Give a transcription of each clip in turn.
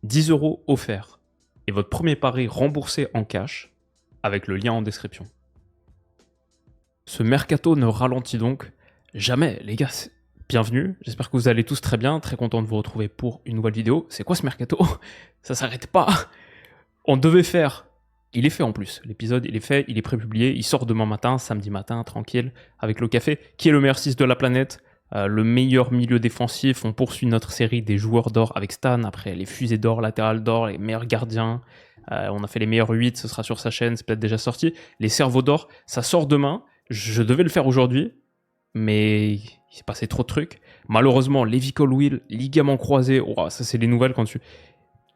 10 € offerts et votre premier pari remboursé en cash avec le lien en description. Ce mercato ne ralentit donc jamais, les gars. Bienvenue, j'espère que vous allez tous très bien, très content de vous retrouver pour une nouvelle vidéo. C'est quoi ce mercato? Ça s'arrête pas. On devait faire, il est fait en plus, l'épisode il est fait, il est prépublié, il sort demain matin, samedi matin, tranquille, avec le café, qui est le meilleur 6 de la planète, le meilleur milieu défensif. On poursuit notre série des joueurs d'or avec Stan, après les fusées d'or, latérales d'or, les meilleurs gardiens. On a fait les meilleurs 8, ce sera sur sa chaîne, c'est peut-être déjà sorti. Les cerveaux d'or, ça sort demain. Je devais le faire aujourd'hui, mais il s'est passé trop de trucs. Malheureusement, Levicle Will, ligament croisé, oh, ça c'est les nouvelles quand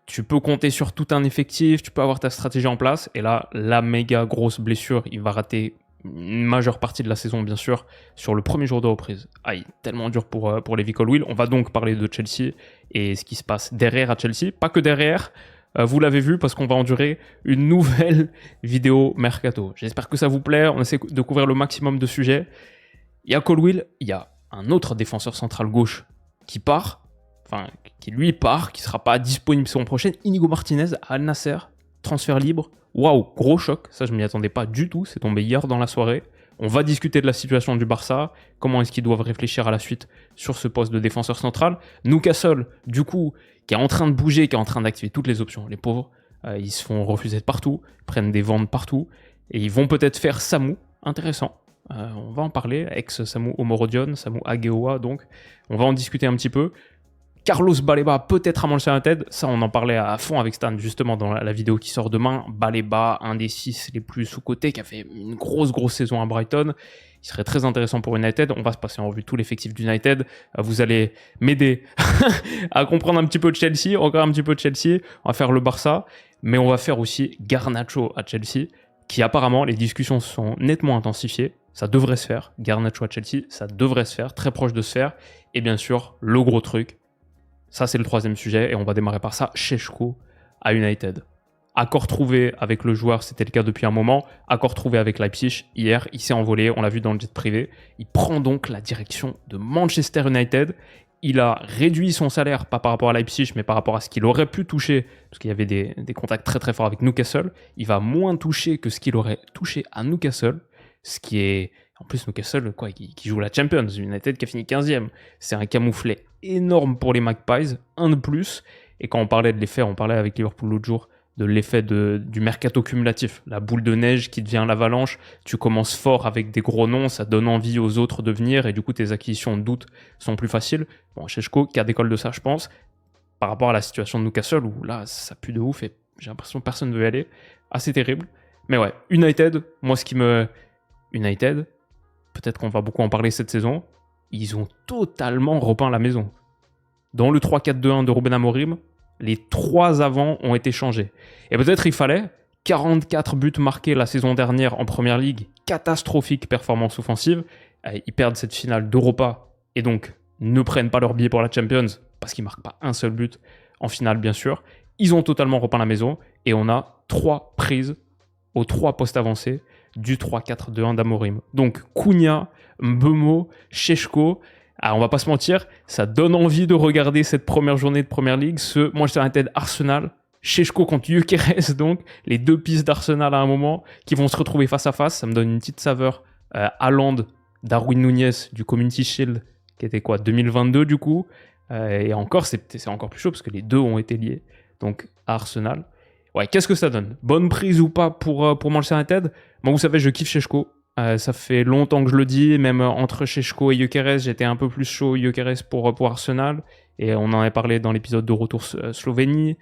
tu peux compter sur tout un effectif, tu peux avoir ta stratégie en place, et là, la méga grosse blessure, il va rater une majeure partie de la saison, bien sûr, sur le premier jour de reprise. Aïe, tellement dur pour Levicle Will. On va donc parler de Chelsea et ce qui se passe derrière à Chelsea, pas que derrière. Vous l'avez vu parce qu'on va endurer une nouvelle vidéo mercato. J'espère que ça vous plaît, on essaie de couvrir le maximum de sujets. Il y a Colwill, il y a un autre défenseur central gauche qui part, qui sera pas disponible saison prochaine, Inigo Martinez à Al Nasser, transfert libre. Waouh, gros choc, ça je m'y attendais pas du tout, c'est tombé hier dans la soirée. On va discuter de la situation du Barça, comment est-ce qu'ils doivent réfléchir à la suite sur ce poste de défenseur central. Newcastle, du coup, qui est en train de bouger, qui est en train d'activer toutes les options. Les pauvres, ils se font refuser de partout, prennent des ventes partout, et ils vont peut-être faire Samu, intéressant. On va en parler, ex-Samu Omorodion, Samu Ageoa, donc on va en discuter un petit peu. Carlos Baleba peut-être à Manchester United, ça on en parlait à fond avec Stan justement dans la vidéo qui sort demain. Baleba, un des 6 les plus sous-cotés, qui a fait une grosse saison à Brighton. Il serait très intéressant pour United. On va se passer en revue tout l'effectif d'United. Vous allez m'aider à comprendre un petit peu de Chelsea, encore un petit peu de Chelsea. On va faire le Barça, mais on va faire aussi Garnacho à Chelsea, qui apparemment, les discussions sont nettement intensifiées. Ça devrait se faire. Garnacho à Chelsea, ça devrait se faire, très proche de se faire. Et bien sûr, le gros truc, ça c'est le troisième sujet, et on va démarrer par ça, Šeško à United. Accord trouvé avec le joueur, c'était le cas depuis un moment. Accord trouvé avec Leipzig, hier, il s'est envolé, on l'a vu dans le jet privé. Il prend donc la direction de Manchester United. Il a réduit son salaire, pas par rapport à Leipzig, mais par rapport à ce qu'il aurait pu toucher, parce qu'il y avait des contacts très très forts avec Newcastle. Il va moins toucher que ce qu'il aurait touché à Newcastle, ce qui est... En plus, Newcastle, qui joue la Champions, United qui a fini 15e. C'est un camouflet énorme pour les Magpies, un de plus. Et quand on parlait de l'effet, on parlait avec Liverpool l'autre jour, de l'effet du mercato cumulatif. La boule de neige qui devient l'avalanche. Tu commences fort avec des gros noms, ça donne envie aux autres de venir, et du coup, tes acquisitions de doute sont plus faciles. Bon, Šeško, cas d'école de ça, je pense, par rapport à la situation de Newcastle, où là, ça pue de ouf, et j'ai l'impression que personne ne veut y aller. Assez terrible. Mais ouais, United, moi, United, peut-être qu'on va beaucoup en parler cette saison, ils ont totalement repeint la maison. Dans le 3-4-2-1 de Ruben Amorim, les 3 avants ont été changés. Et peut-être il fallait 44 buts marqués la saison dernière en Première Ligue, catastrophique performance offensive. Ils perdent cette finale d'Europa et donc ne prennent pas leur billet pour la Champions parce qu'ils ne marquent pas un seul but en finale, bien sûr. Ils ont totalement repeint la maison et on a 3 prises aux 3 postes avancés du 3-4-2-1 d'Amorim. Donc Cunha, Mbeumo, Šeško, on va pas se mentir, ça donne envie de regarder cette première journée de Première Ligue, ce Manchester United Arsenal, Šeško contre Gyökeres, donc les 2 pistes d'Arsenal à un moment qui vont se retrouver face à face. Ça me donne une petite saveur. Haaland, Darwin Núñez du Community Shield, qui était 2022 du coup, et encore c'est encore plus chaud parce que les 2 ont été liés, donc à Arsenal. Ouais, qu'est-ce que ça donne? Bonne prise ou pas pour Manchester United? Moi, vous savez, je kiffe Šeško. Ça fait longtemps que je le dis, même entre Šeško et Gyökeres, j'étais un peu plus chaud Gyökeres pour Arsenal. Et on en a parlé dans l'épisode de Retour Slovénie.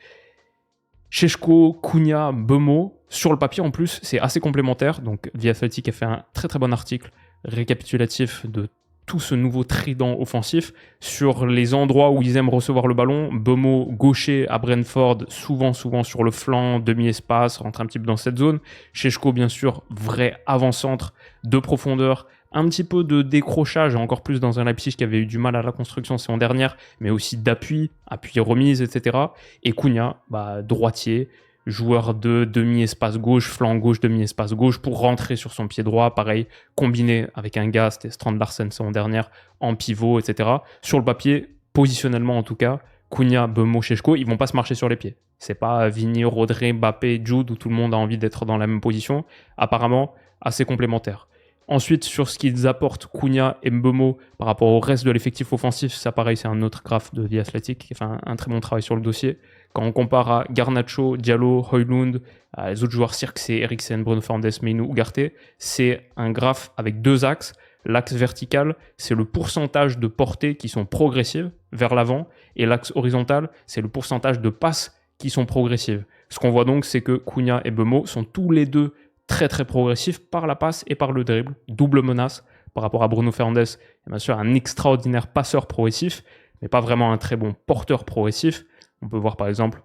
Šeško, Cunha, Mbeumo, sur le papier en plus, c'est assez complémentaire. Donc, The Athletic a fait un très très bon article récapitulatif de tout ce nouveau trident offensif sur les endroits où ils aiment recevoir le ballon. Mbeumo gaucher à Brentford, souvent sur le flanc, demi-espace, rentre un petit peu dans cette zone. Šeško, bien sûr, vrai avant-centre de profondeur, un petit peu de décrochage, encore plus dans un Leipzig qui avait eu du mal à la construction saison dernière, mais aussi d'appui, appui remise, etc. Et Cunha, droitier, joueur de demi-espace gauche, flanc gauche, demi-espace gauche, pour rentrer sur son pied droit, pareil, combiné avec un gars, c'était Strand Larsen saison dernière, en pivot, etc. Sur le papier, positionnellement en tout cas, Cunha, Bemo, Šeško, ils vont pas se marcher sur les pieds. C'est pas Vini, Rodri, Mbappé, Jude où tout le monde a envie d'être dans la même position. Apparemment, assez complémentaires. Ensuite, sur ce qu'ils apportent, Cunha et Mbeumo par rapport au reste de l'effectif offensif, ça pareil, c'est un autre graphe de The Athletic qui fait un très bon travail sur le dossier. Quand on compare à Garnacho, Diallo, Højlund, les autres joueurs Cirque, Eriksen, Bruno Fernandes, Mainu, Ugarte, c'est un graphe avec deux axes. L'axe vertical, c'est le pourcentage de portées qui sont progressives vers l'avant, et l'axe horizontal, c'est le pourcentage de passes qui sont progressives. Ce qu'on voit donc, c'est que Cunha et Mbeumo sont tous les deux très très progressifs par la passe et par le dribble. Double menace par rapport à Bruno Fernandes, et bien sûr un extraordinaire passeur progressif, mais pas vraiment un très bon porteur progressif. On peut voir par exemple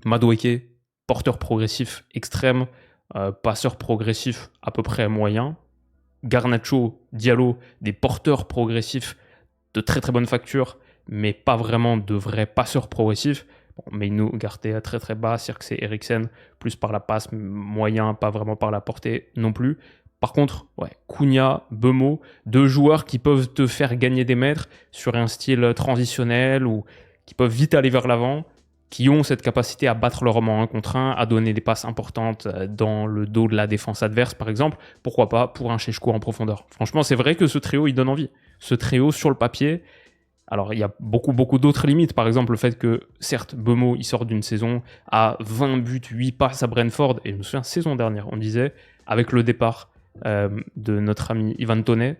Madueke, porteur progressif extrême, passeur progressif à peu près moyen. Garnacho, Diallo, des porteurs progressifs de très très bonne facture, mais pas vraiment de vrais passeurs progressifs. Bon, Mainu, Ugarte très très bas, Cirque, Eriksen, plus par la passe, moyen, pas vraiment par la portée non plus. Par contre, Cunha, Bemo, deux joueurs qui peuvent te faire gagner des mètres sur un style transitionnel ou qui peuvent vite aller vers l'avant, qui ont cette capacité à battre leur homme en 1 contre 1, à donner des passes importantes dans le dos de la défense adverse, par exemple. Pourquoi pas pour un Šeško en profondeur. Franchement, c'est vrai que ce trio, il donne envie. Ce trio, sur le papier, alors il y a beaucoup d'autres limites. Par exemple, le fait que, certes, Bemo, il sort d'une saison à 20 buts, 8 passes à Brentford, et je me souviens, saison dernière, on disait, avec le départ de notre ami Ivan Toney,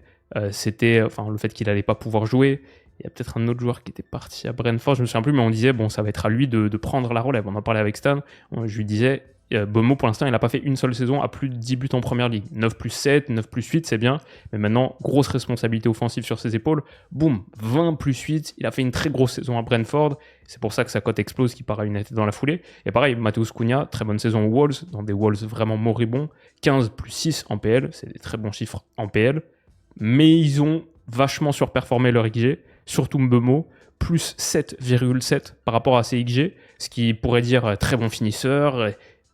c'était le fait qu'il n'allait pas pouvoir jouer. Il y a peut-être un autre joueur qui était parti à Brentford, je ne me souviens plus, mais on disait, bon, ça va être à lui de prendre la relève. On en parlait avec Stan, je lui disais, Bemo, pour l'instant, il n'a pas fait une seule saison à plus de 10 buts en première ligue. 9 plus 7, 9 plus 8, c'est bien, mais maintenant, grosse responsabilité offensive sur ses épaules. Boum, 20 plus 8, il a fait une très grosse saison à Brentford, c'est pour ça que sa cote explose, qui part à United dans la foulée. Et pareil, Matheus Cunha, très bonne saison aux Wolves, dans des Wolves vraiment moribonds, 15 plus 6 en PL, c'est des très bons chiffres en PL, mais ils ont vachement surperformé leur XG, surtout Mbeumo, plus 7,7 par rapport à ses XG, ce qui pourrait dire très bon finisseur,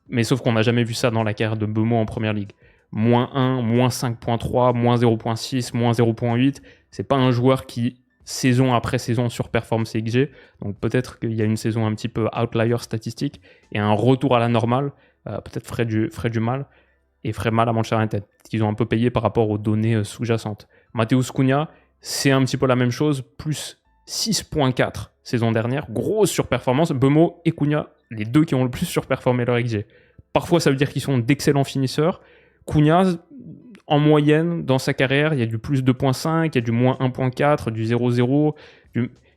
mais sauf qu'on n'a jamais vu ça dans la carrière de Mbeumo en première ligue. Moins 1, moins 5.3, moins 0.6, moins 0.8, c'est pas un joueur qui, saison après saison, surperforme ses XG, donc peut-être qu'il y a une saison un petit peu outlier statistique, et un retour à la normale, peut-être ferait du mal, et ferait mal à Manchester United, qu'ils ont un peu payé par rapport aux données sous-jacentes. Matheus Cunha, c'est un petit peu la même chose, plus 6.4 saison dernière, grosse surperformance. Bemo et Cunha, les deux qui ont le plus surperformé leur XG. Parfois, ça veut dire qu'ils sont d'excellents finisseurs. Cunha, en moyenne, dans sa carrière, il y a du plus 2.5, il y a du moins 1.4, du 0.0.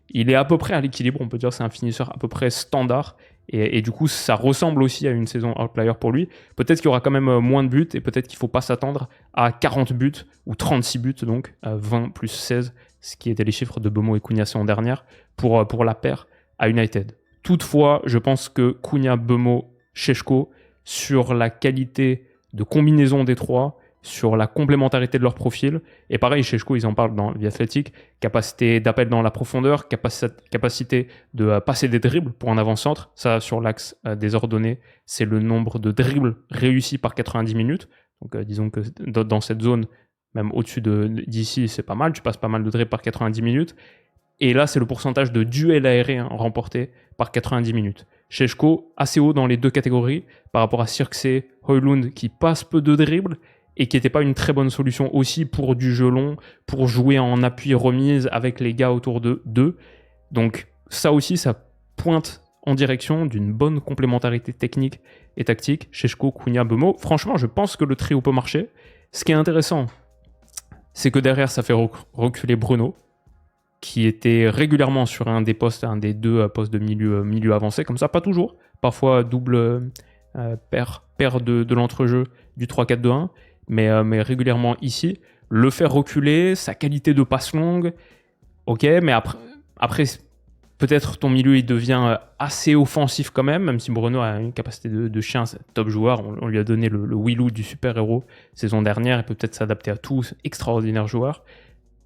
Il est à peu près à l'équilibre, on peut dire que c'est un finisseur à peu près standard. Et du coup, ça ressemble aussi à une saison outlier pour lui. Peut-être qu'il y aura quand même moins de buts et peut-être qu'il ne faut pas s'attendre à 40 buts ou 36 buts, donc 20 plus 16, ce qui étaient les chiffres de Bemo et Cunha saison dernière, pour la paire à United. Toutefois, je pense que Cunha, Bemo, Šeško, sur la qualité de combinaison des trois, sur la complémentarité de leur profil, et pareil, Šeško, ils en parlent dans The Athletic, capacité d'appel dans la profondeur, capacité de passer des dribbles pour un avant-centre, ça sur l'axe des ordonnées, c'est le nombre de dribbles réussis par 90 minutes, donc disons que dans cette zone, même au-dessus d'ici, c'est pas mal, tu passes pas mal de dribbles par 90 minutes, et là, c'est le pourcentage de duels aériens remportés par 90 minutes. Šeško, assez haut dans les deux catégories, par rapport à Cirkse, Højlund, qui passe peu de dribbles, et qui n'était pas une très bonne solution aussi pour du jeu long, pour jouer en appui remise avec les gars autour d'eux. Donc ça aussi, ça pointe en direction d'une bonne complémentarité technique et tactique. Šeško, Cunha, Bemo. Franchement, je pense que le trio peut marcher. Ce qui est intéressant, c'est que derrière, ça fait reculer Bruno, qui était régulièrement sur un des deux postes de milieu avancé, comme ça, pas toujours. Parfois double paire de l'entrejeu du 3-4-2-1. Mais régulièrement ici, le faire reculer, sa qualité de passe longue, ok, mais après peut-être ton milieu il devient assez offensif quand même si Bruno a une capacité de chien, c'est un top joueur, on lui a donné le Willou du super-héros saison dernière, il peut peut-être s'adapter à tout, extraordinaire joueur.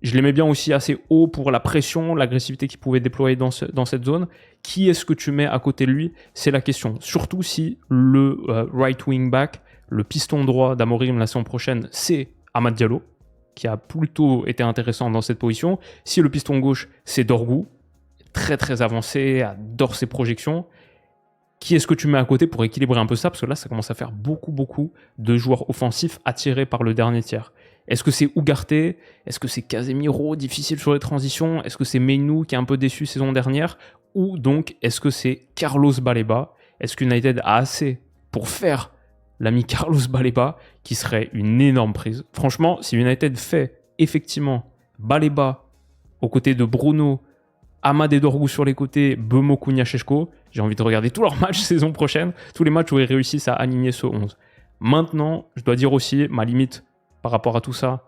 Je l'aimais bien aussi assez haut pour la pression, l'agressivité qu'il pouvait déployer dans cette zone. Qui est-ce que tu mets à côté de lui? C'est la question. Surtout si le right wing back, le piston droit d'Amorim la saison prochaine, c'est Amad Diallo, qui a plutôt été intéressant dans cette position. Si le piston gauche, c'est Dorgu, très très avancé, adore ses projections. Qui est-ce que tu mets à côté pour équilibrer un peu ça? Parce que là, ça commence à faire beaucoup de joueurs offensifs attirés par le dernier tiers. Est-ce que c'est Ugarte? Est-ce que c'est Casemiro, difficile sur les transitions? Est-ce que c'est Meinou, qui est un peu déçu saison dernière? Ou donc, est-ce que c'est Carlos Baleba? Est-ce qu'United a assez pour faire l'ami Carlos Baleba, qui serait une énorme prise? Franchement, si United fait effectivement Baleba aux côtés de Bruno, Amad et Dorgu sur les côtés, Bemo, Cunha, Šeško, j'ai envie de regarder tous leurs matchs saison prochaine, tous les matchs où ils réussissent à aligner ce 11. Maintenant, je dois dire aussi, ma limite par rapport à tout ça,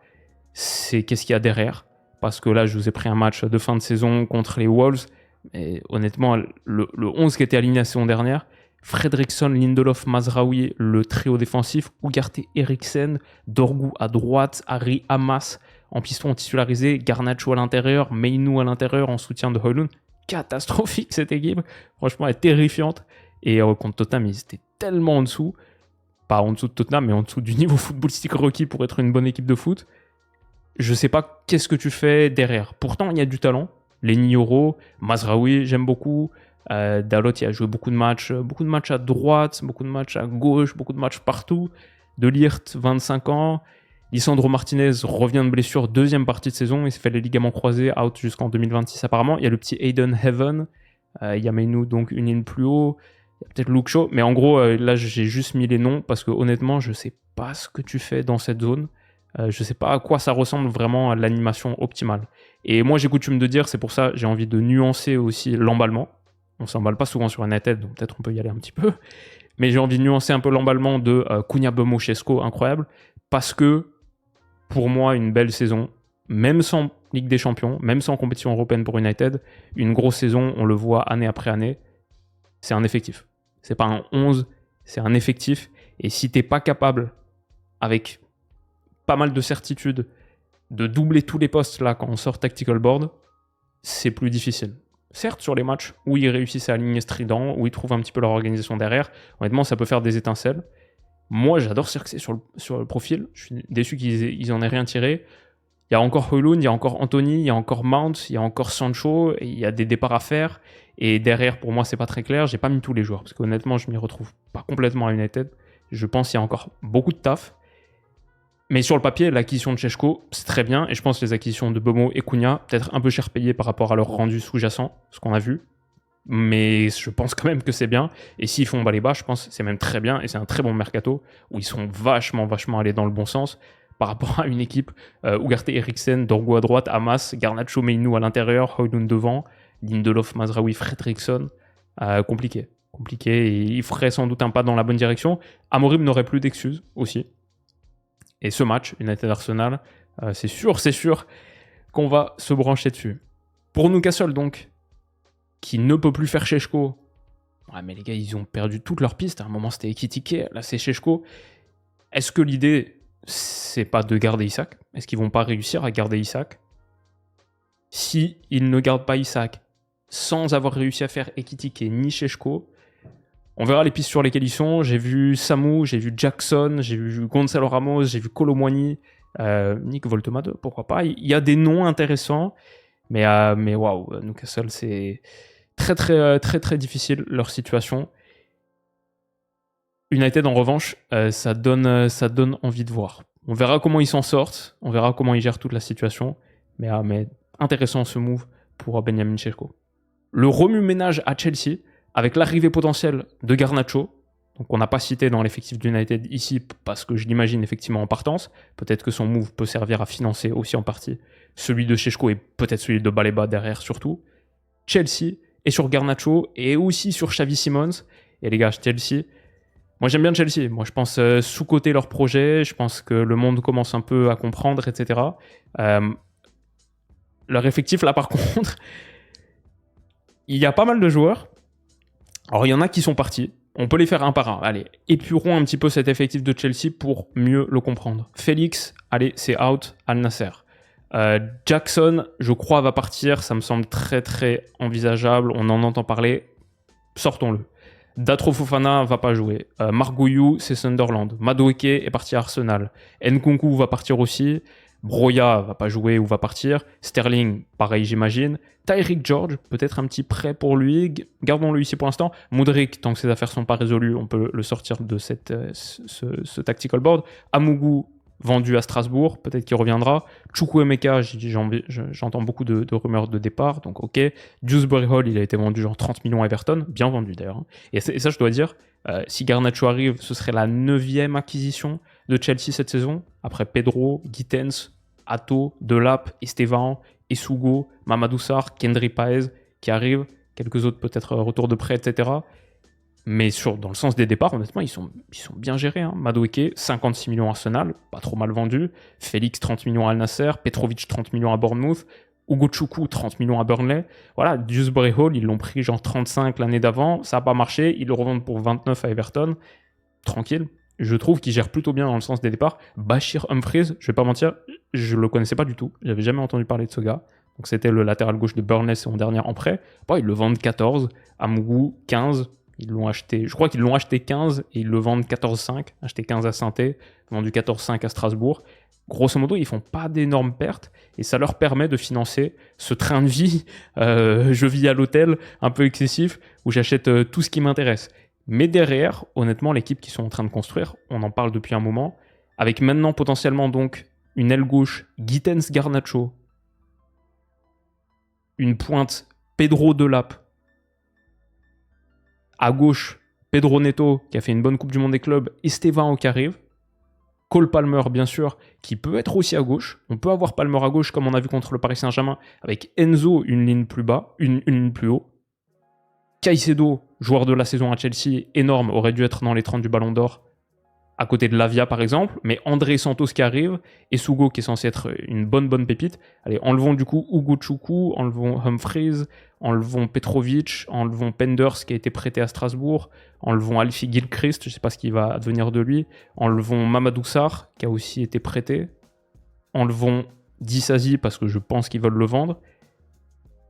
c'est qu'est-ce qu'il y a derrière. Parce que là, je vous ai pris un match de fin de saison contre les Wolves, et honnêtement, le 11 qui était aligné la saison dernière, Fredriksson, Lindelof, Mazraoui, le trio défensif, Ugarte, Eriksen, Dorgu à droite, Harry, Hamas en piston titularisé, Garnacho à l'intérieur, Meinou à l'intérieur en soutien de Højlund. Catastrophique cette équipe, franchement elle est terrifiante. Et contre Tottenham, ils étaient tellement en dessous, pas en dessous de Tottenham, mais en dessous du niveau footballistique requis pour être une bonne équipe de foot. Je sais pas qu'est-ce que tu fais derrière. Pourtant, il y a du talent. Lenny Yoro, Mazraoui, j'aime beaucoup. Dalot, il a joué beaucoup de matchs à droite, beaucoup de matchs à gauche, beaucoup de matchs partout. De Ligt, 25 ans. Lisandro Martinez revient de blessure, deuxième partie de saison. Il s'est fait les ligaments croisés, out jusqu'en 2026 apparemment. Il y a le petit Aiden Heaven. Il y a Meinou, donc une ligne plus haut. Il y a peut-être Luke Shaw. Mais en gros, là, j'ai juste mis les noms parce que honnêtement, je sais pas ce que tu fais dans cette zone. Je sais pas à quoi ça ressemble vraiment à l'animation optimale. Et moi, j'ai coutume de dire, c'est pour ça j'ai envie de nuancer aussi l'emballement. On s'emballe pas souvent sur United, donc peut-être on peut y aller un petit peu. Mais j'ai envie de nuancer un peu l'emballement de Cunha, Bemo, Šeško, incroyable. Parce que, pour moi, une belle saison, même sans Ligue des Champions, même sans compétition européenne pour United, une grosse saison, on le voit année après année, c'est un effectif. C'est pas un 11, c'est un effectif. Et si t'es pas capable, avec pas mal de certitude, de doubler tous les postes là quand on sort Tactical Board, c'est plus difficile. Certes, sur les matchs où ils réussissent à aligner strident, où ils trouvent un petit peu leur organisation derrière, honnêtement, ça peut faire des étincelles. Moi, j'adore Cirque sur le profil. Je suis déçu qu'ils en aient rien tiré. Il y a encore Højlund, il y a encore Anthony, il y a encore Mount, il y a encore Sancho, et il y a des départs à faire. Et derrière, pour moi, c'est pas très clair. J'ai pas mis tous les joueurs, parce qu'honnêtement, je m'y retrouve pas complètement à United. Je pense qu'il y a encore beaucoup de taf. Mais sur le papier, l'acquisition de Šeško, c'est très bien. Et je pense que les acquisitions de Bemo et Cunha, peut-être un peu cher payées par rapport à leur rendu sous-jacent, ce qu'on a vu. Mais je pense quand même que c'est bien. Et s'ils font Baleba, je pense que c'est même très bien. Et c'est un très bon mercato où ils sont vachement allés dans le bon sens par rapport à une équipe Ugarte, Eriksen, Dorgu à droite, Hamas, Garnacho, Meinou à l'intérieur, Højlund devant, Lindelof, Mazraoui, Fredriksson. Compliqué. Et il ferait sans doute un pas dans la bonne direction. Amorim n'aurait plus d'excuses aussi. Et ce match, United Arsenal, c'est sûr qu'on va se brancher dessus. Pour Newcastle donc, qui ne peut plus faire Šeško. Ouais, mais les gars, ils ont perdu toutes leurs pistes. À un moment, c'était Ekitike, là, c'est Šeško. Est-ce que l'idée, c'est pas de garder Isak? Est-ce qu'ils vont pas réussir à garder Isak? Si ils ne gardent pas Isak, sans avoir réussi à faire Ekitike ni Šeško, on verra les pistes sur lesquelles ils sont. J'ai vu Samu, j'ai vu Jackson, j'ai vu Gonzalo Ramos, j'ai vu Kolo Muani, Nick Voltemade, pourquoi pas. Il y a des noms intéressants, mais waouh, Newcastle, c'est très difficile leur situation. United en revanche, ça donne envie de voir. On verra comment ils s'en sortent, on verra comment ils gèrent toute la situation, mais intéressant ce move pour Benjamin Šeško. Le remue-ménage à Chelsea, avec l'arrivée potentielle de Garnacho, donc on n'a pas cité dans l'effectif d'United ici parce que je l'imagine effectivement en partance. Peut-être que son move peut servir à financer aussi en partie celui de Šeško et peut-être celui de Baleba derrière surtout. Chelsea est sur Garnacho et aussi sur Xavi Simons. Et les gars, Chelsea, moi j'aime bien Chelsea. Moi je pense sous-coter leur projet, je pense que le monde commence un peu à comprendre, etc. Leur effectif là par contre, il y a pas mal de joueurs. Alors, il y en a qui sont partis. On peut les faire un par un. Allez, épurons un petit peu cet effectif de Chelsea pour mieux le comprendre. Félix, allez, c'est out, Al Nasser. Jackson, je crois, va partir. Ça me semble très envisageable. On en entend parler. Sortons-le. Datro Fofana va pas jouer. Marc Guiu, c'est Sunderland. Madueke est parti à Arsenal. Nkunku va partir aussi. Broya va pas jouer ou va partir. Sterling, pareil, j'imagine. Tyreek George, peut-être un petit prêt pour lui. Gardons-le ici pour l'instant. Mudryk, tant que ses affaires sont pas résolues, on peut le sortir de ce tactical board. Amougou, vendu à Strasbourg, peut-être qu'il reviendra. Chukwuemeka, j'entends beaucoup de rumeurs de départ, donc ok. Dewsbury Hall, il a été vendu genre 30 millions à Everton, bien vendu d'ailleurs. Et ça, je dois dire, si Garnacho arrive, ce serait la 9e acquisition de Chelsea cette saison, après Pedro, Gittens, Atto, Delap, Estevan, Esugo, Mamadou Sarr, Kendry Paez qui arrivent, quelques autres peut-être retour de prêt, etc. Mais dans le sens des départs, honnêtement, ils sont bien gérés. Hein. Madueke, 56 millions Arsenal, pas trop mal vendu. Félix, 30 millions à Al Nasser. Petrovic, 30 millions à Bournemouth. Ugochukwu, 30 millions à Burnley. Voilà, Dewsbury Hall, ils l'ont pris genre 35 l'année d'avant. Ça n'a pas marché. Ils le revendent pour 29 à Everton. Tranquille. Je trouve qu'ils gèrent plutôt bien dans le sens des départs. Bashir Humphries, je vais pas mentir, je le connaissais pas du tout. J'avais jamais entendu parler de ce gars. Donc c'était le latéral gauche de Burnley saison dernière en prêt. Bon, ils le vendent 14. Amougou, 15. Ils l'ont acheté, je crois qu'ils l'ont acheté 15 et ils le vendent 14,5. Acheté 15 à Saint-Étienne, vendu 14,5 à Strasbourg. Grosso modo, ils font pas d'énormes pertes et ça leur permet de financer ce train de vie, je vis à l'hôtel, un peu excessif, où j'achète tout ce qui m'intéresse. Mais derrière, honnêtement, l'équipe qu'ils sont en train de construire, on en parle depuis un moment, avec maintenant potentiellement donc une aile gauche, Gittens Garnacho, une pointe, Pedro Delap, à gauche, Pedro Neto, qui a fait une bonne Coupe du Monde des clubs, Estevan qui arrive. Cole Palmer, bien sûr, qui peut être aussi à gauche. On peut avoir Palmer à gauche, comme on a vu contre le Paris Saint-Germain, avec Enzo, une ligne plus bas, une ligne plus haut. Caicedo, joueur de la saison à Chelsea, énorme, aurait dû être dans les 30 du Ballon d'Or, à côté de Lavia, par exemple. Mais André Santos qui arrive, et Sugo, qui est censé être une bonne pépite. Allez, enlevons du coup Ugochukwu, enlevons Humphries, enlevons Petrovic, enlevons Penders qui a été prêté à Strasbourg, enlevons Alfie Gilchrist, je ne sais pas ce qui va advenir de lui, enlevons Mamadou Sarr qui a aussi été prêté, enlevons Disasi parce que je pense qu'ils veulent le vendre.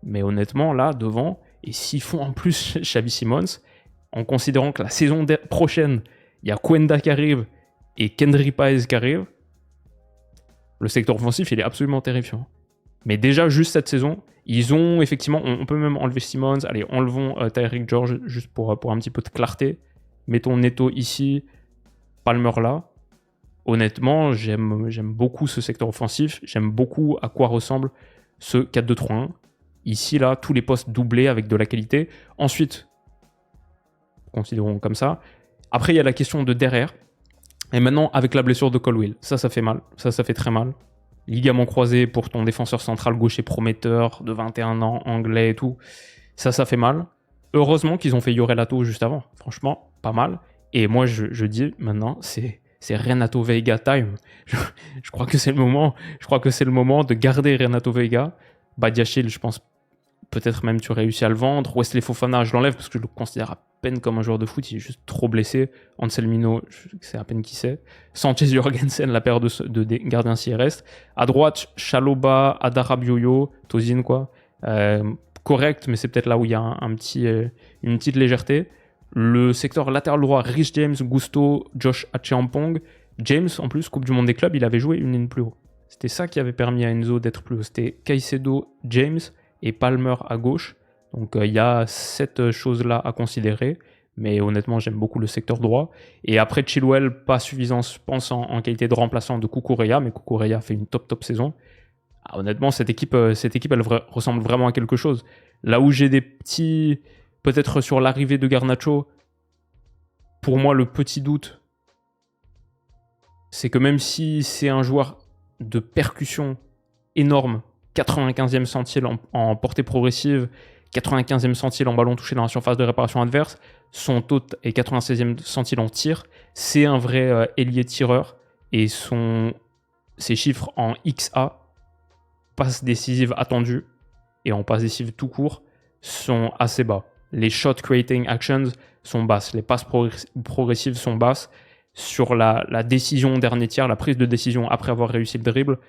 Mais honnêtement, là, devant, et s'ils font en plus Xavi Simons, en considérant que la saison prochaine, il y a Kwenda qui arrive et Kendry Paez qui arrive, le secteur offensif, il est absolument terrifiant. Mais déjà, juste cette saison, ils ont effectivement, on peut même enlever Simmons, allez, enlevons Tyreek George, juste pour un petit peu de clarté. Mettons Neto ici, Palmer là. Honnêtement, j'aime beaucoup ce secteur offensif, j'aime beaucoup à quoi ressemble ce 4-2-3-1. Ici, là, tous les postes doublés avec de la qualité. Ensuite, considérons comme ça. Après, il y a la question de derrière. Et maintenant, avec la blessure de Colwill, ça fait mal. Ça fait très mal. Ligament croisé pour ton défenseur central gaucher prometteur de 21 ans, anglais et tout. Ça fait mal. Heureusement qu'ils ont fait Yorelato juste avant. Franchement, pas mal. Et moi, je dis maintenant, c'est Renato Veiga time. Je crois que c'est le moment. Je crois que c'est le moment de garder Renato Veiga. Badiachil, je pense peut-être même tu réussis à le vendre. Wesley Fofana, je l'enlève parce que je le considère à peine comme un joueur de foot. Il est juste trop blessé. Anselmino, c'est à peine qui c'est. Sanchez Jorgensen, la paire de gardiens s'y reste. À droite, Chaloba, Adara Bioyo, Tozin quoi. Correct, mais c'est peut-être là où il y a une petite légèreté. Le secteur latéral droit, Rich James, Gusto, Josh Acheampong. James, en plus, Coupe du Monde des clubs, il avait joué une ligne plus haut. C'était ça qui avait permis à Enzo d'être plus haut. C'était Caicedo, James et Palmer à gauche. Donc il y a cette chose-là à considérer. Mais honnêtement, j'aime beaucoup le secteur droit. Et après, Chilwell, pas suffisant, je pense, en qualité de remplaçant de Cucurella. Mais Cucurella fait une top saison. Ah, honnêtement, cette équipe elle ressemble vraiment à quelque chose. Là où j'ai des petits... Peut-être sur l'arrivée de Garnacho, pour moi, le petit doute, c'est que même si c'est un joueur de percussion énorme, 95e centile en portée progressive, 95e centile en ballon touché dans la surface de réparation adverse, son taux est 96e centile en tir, c'est un vrai ailier tireur, et ses chiffres en XA, passe décisive attendue, et en passe décisive tout court, sont assez bas. Les shot creating actions sont basses, les passes progressives sont basses. Sur la décision dernier tiers, la prise de décision après avoir réussi le dribble,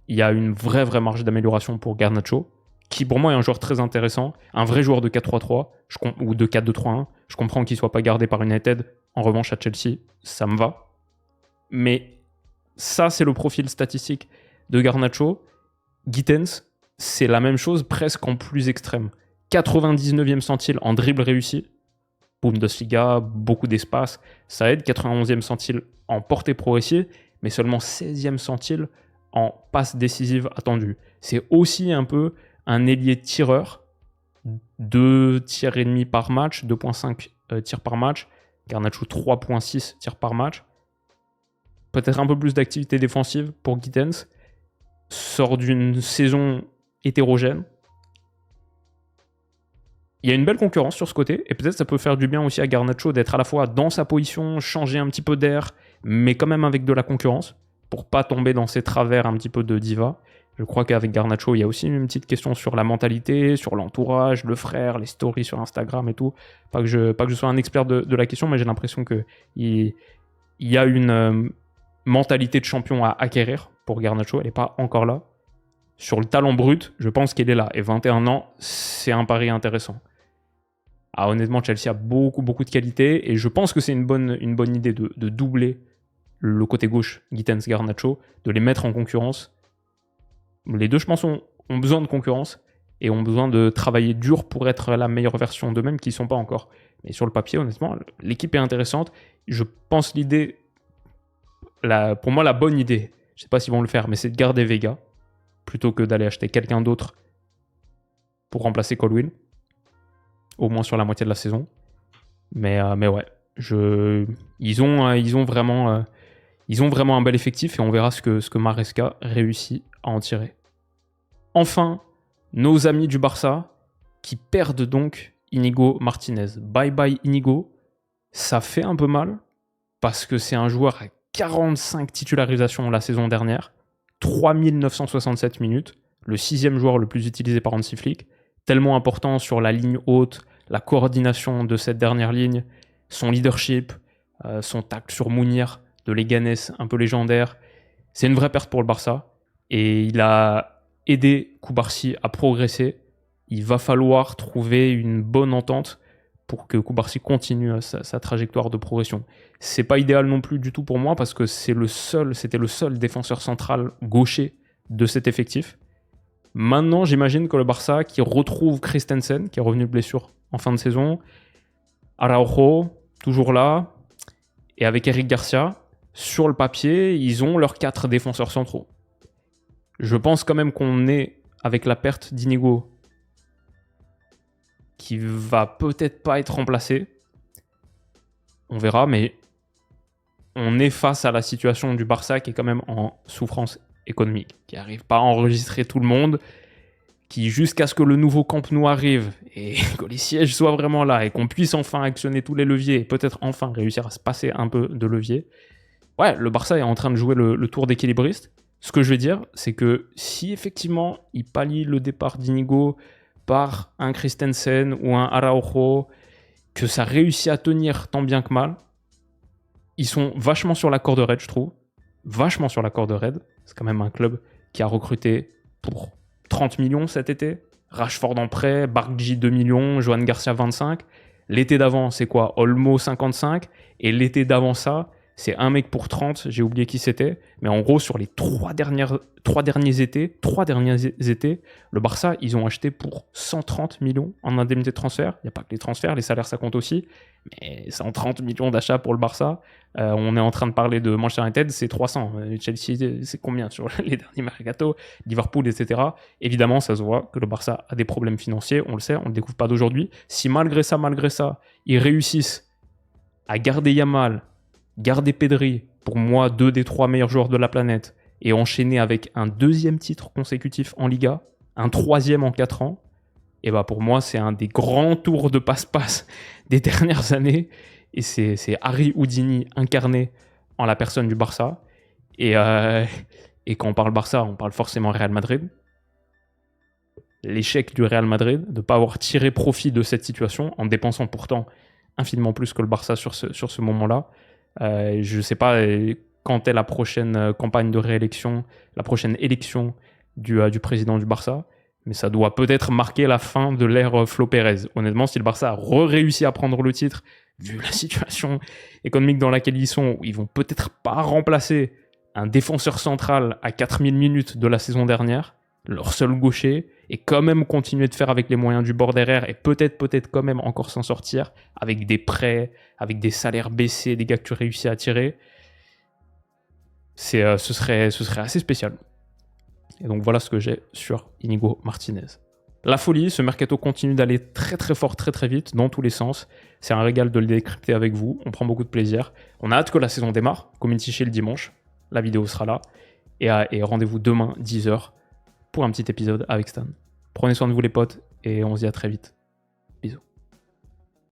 il y a une vraie marge d'amélioration pour Garnacho, qui pour moi est un joueur très intéressant, un vrai joueur de 4-3-3 ou de 4-2-3-1. Je comprends qu'il ne soit pas gardé par United. En revanche, à Chelsea, ça me va. Mais ça, c'est le profil statistique de Garnacho. Gittens, c'est la même chose, presque en plus extrême. 99e centile en dribble réussi. Bundesliga, beaucoup d'espace, ça aide. 91e centile en portée progressive, mais seulement 16e centile en passe décisive attendue. C'est aussi un peu un ailier tireur. 2 tirs et demi par match, 2.5 tirs par match. Garnacho 3.6 tirs par match. Peut-être un peu plus d'activité défensive pour Gittens. Sort d'une saison hétérogène. Il y a une belle concurrence sur ce côté, et peut-être ça peut faire du bien aussi à Garnacho d'être à la fois dans sa position, changer un petit peu d'air, mais quand même avec de la concurrence, pour pas tomber dans ces travers un petit peu de diva. Je crois qu'avec Garnacho, il y a aussi une petite question sur la mentalité, sur l'entourage, le frère, les stories sur Instagram et tout. Pas que je sois un expert de la question, mais j'ai l'impression qu'il y a une mentalité de champion à acquérir pour Garnacho. Elle n'est pas encore là. Sur le talent brut, je pense qu'elle est là. Et 21 ans, c'est un pari intéressant. Ah, honnêtement, Chelsea a beaucoup de qualité et je pense que c'est une bonne idée de doubler le côté gauche, Gittens, Garnacho, de les mettre en concurrence. Les deux, je pense, ont besoin de concurrence et ont besoin de travailler dur pour être la meilleure version d'eux-mêmes qu'ils ne sont pas encore. Mais sur le papier, honnêtement, l'équipe est intéressante. Je pense pour moi, la bonne idée, je ne sais pas s'ils vont le faire, mais c'est de garder Vega plutôt que d'aller acheter quelqu'un d'autre pour remplacer Colwill. Au moins sur la moitié de la saison. Mais ouais, ils ont vraiment un bel effectif et on verra ce que Maresca réussit à en tirer. Enfin, nos amis du Barça qui perdent donc Inigo Martinez. Bye bye Inigo. Ça fait un peu mal parce que c'est un joueur à 45 titularisations la saison dernière, 3967 minutes, le 6e joueur le plus utilisé par Hansi Flick, tellement important sur la ligne haute, la coordination de cette dernière ligne, son leadership, son tacle sur Mounir de Leganés, un peu légendaire. C'est une vraie perte pour le Barça et il a aidé Cubarsí à progresser. Il va falloir trouver une bonne entente pour que Cubarsí continue sa trajectoire de progression. C'est pas idéal non plus du tout pour moi parce que c'était le seul défenseur central gaucher de cet effectif. Maintenant, j'imagine que le Barça, qui retrouve Christensen, qui est revenu de blessure en fin de saison, Araujo, toujours là, et avec Eric Garcia, sur le papier, ils ont leurs 4 défenseurs centraux. Je pense quand même qu'on est, avec la perte d'Inigo, qui va peut-être pas être remplacé. On verra, mais on est face à la situation du Barça qui est quand même en souffrance économique, qui n'arrive pas à enregistrer tout le monde, qui jusqu'à ce que le nouveau Camp Nou arrive et que les sièges soient vraiment là et qu'on puisse enfin actionner tous les leviers et peut-être enfin réussir à se passer un peu de levier, ouais, le Barça est en train de jouer le tour d'équilibriste. Ce que je vais dire, c'est que si effectivement il pallie le départ d'Inigo par un Christensen ou un Araujo, que ça réussit à tenir tant bien que mal, ils sont vachement sur la corde raide, je trouve. Vachement sur la corde raide. C'est quand même un club qui a recruté pour 30 millions cet été. Rashford en prêt, Barghi 2 millions, Johan Garcia 25. L'été d'avant, c'est quoi? Olmo 55. Et l'été d'avant ça, c'est un mec pour 30, j'ai oublié qui c'était. Mais en gros, sur les 3 derniers étés, le Barça, ils ont acheté pour 130 millions en indemnité de transfert. Il n'y a pas que les transferts, les salaires, ça compte aussi. Mais 130 millions d'achats pour le Barça. On est en train de parler de Manchester United, c'est 300. Chelsea, c'est combien sur les derniers mercato, Liverpool, etc. Évidemment, ça se voit que le Barça a des problèmes financiers, on le sait, on ne le découvre pas d'aujourd'hui. Si malgré ça, ils réussissent à garder Yamal, garder Pedri, pour moi, 2 des 3 meilleurs joueurs de la planète, et enchaîner avec un 2e titre consécutif en Liga, un 3e en 4 ans, et bah pour moi, c'est un des grands tours de passe-passe des dernières années. Et c'est Harry Houdini incarné en la personne du Barça. Et quand on parle Barça, on parle forcément Real Madrid. L'échec du Real Madrid de ne pas avoir tiré profit de cette situation en dépensant pourtant infiniment plus que le Barça sur ce moment-là. Je ne sais pas quand est la prochaine campagne de réélection, la prochaine élection du président du Barça. Mais ça doit peut-être marquer la fin de l'ère Flo Pérez. Honnêtement, si le Barça a réussi à prendre le titre, vu la situation économique dans laquelle ils sont, ils vont peut-être pas remplacer un défenseur central à 4000 minutes de la saison dernière, leur seul gaucher, et quand même continuer de faire avec les moyens du bord derrière et peut-être quand même encore s'en sortir avec des prêts, avec des salaires baissés, des gars que tu réussis à attirer, ce serait assez spécial. Et donc voilà ce que j'ai sur Inigo Martinez. La folie, ce mercato continue d'aller très très fort, très très vite, dans tous les sens. C'est un régal de le décrypter avec vous, on prend beaucoup de plaisir. On a hâte que la saison démarre, Community Shield dimanche, la vidéo sera là. Et rendez-vous demain, 10h, pour un petit épisode avec Stan. Prenez soin de vous les potes, et on se dit à très vite. Bisous.